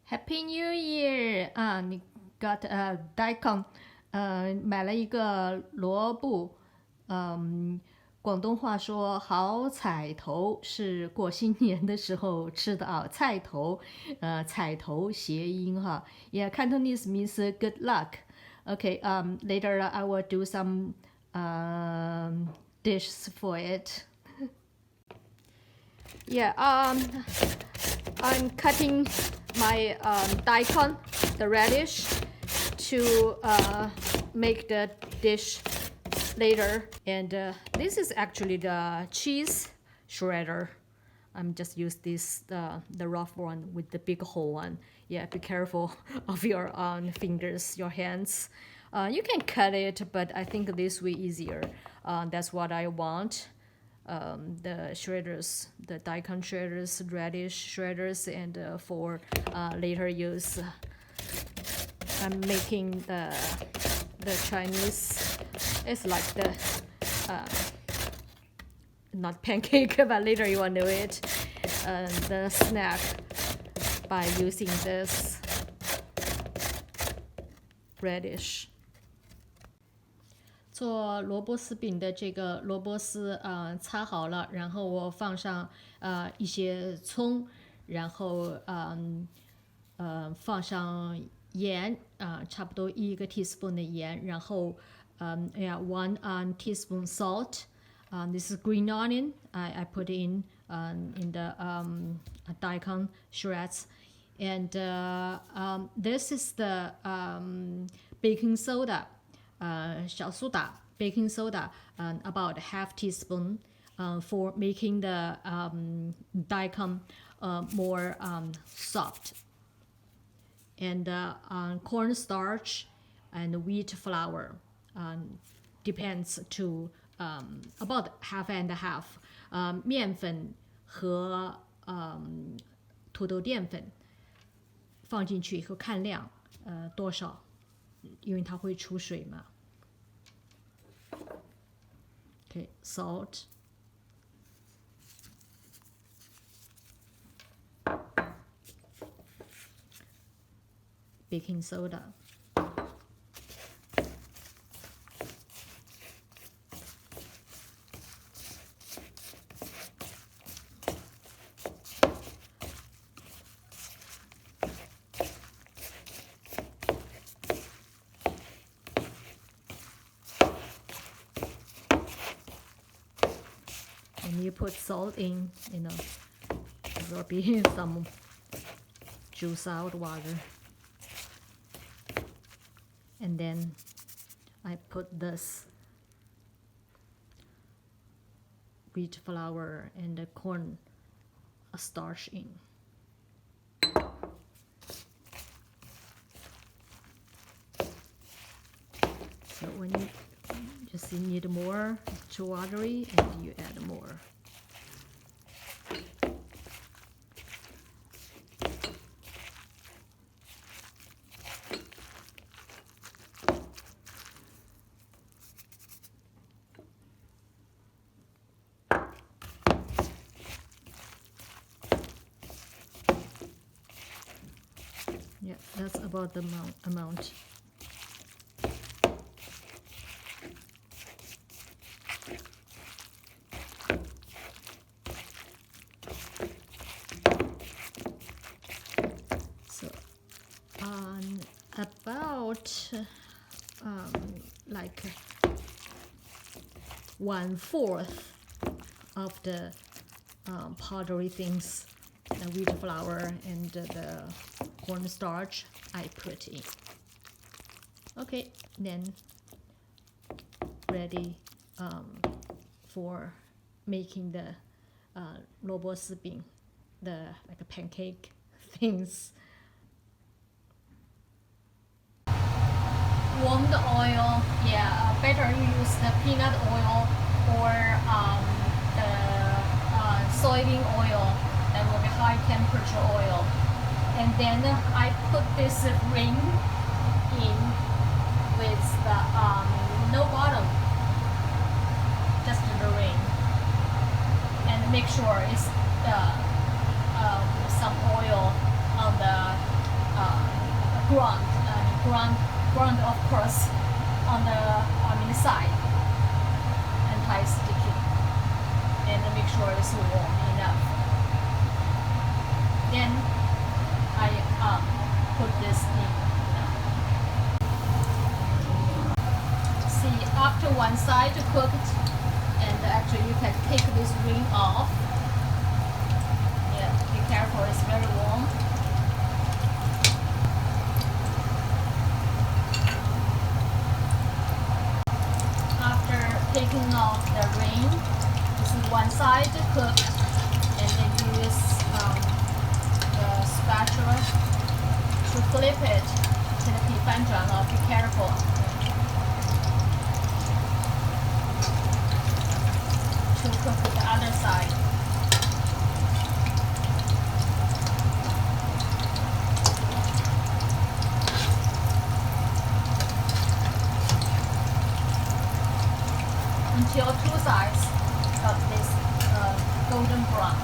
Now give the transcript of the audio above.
Happy New Year 啊！你 got Daikon，买了一个萝卜，广东话说好彩头是过新年的时候吃的啊，菜头，彩头谐音哈。Yeah, Cantonese means good luck. Okay, later I will do some dishes for it. Yeah, I'm cutting my daikon, the radish, to make the dish later. And this is actually the cheese shredder. I'm just use this the rough one with the big hole one. Yeah, be careful of your fingers, your hands. You can cut it, but I think this way easier. That's what I want. The shredders, the daikon shredders, radish shredders, and for later use. I'm making the Chinese. It's like the not pancake, but later you will know it. The snack by using this radish. 做萝卜丝饼的这个萝卜丝擦好了，然后我放上一些葱，然后放上盐差不多1个 teaspoon 的盐，然后1 teaspoon salt. This is green onion. I put in the daikon shreds, and this is the baking soda. 小苏打 baking soda, about half teaspoon, for making the daikon more soft. And corn starch and wheat flour, depends to about half and half. 面粉和土豆淀粉放进去以后看量，多少。因为它会出水嘛。Okay, salt. Baking soda. And you put salt in, there will be some juice out water. And then I put this wheat flour and the corn starch in. So when you just need more, too watery, and you add more. Yeah, that's about the amount. So, about like 1/4 of the powdery things, the wheat flour and the cornstarch I put in. Okay, then ready for making the 萝卜丝饼, the like a pancake things. Warmed oil, yeah, better use the peanut oil or the soybean oil. That will be high temperature oil. And then I put this ring in with the no bottom, just the ring, and make sure it's some oil on the ground of course on the side, anti-sticky, and make sure it's warm enough. Then I put this in. See, after one side cooked, and actually you can take this ring off. Yeah, be careful, it's very warm. After taking off the ring, this is one side cooked, and then use the spatula to flip it. 这个可以翻转了 be careful. To cook the other side. Until two sides of this golden brown.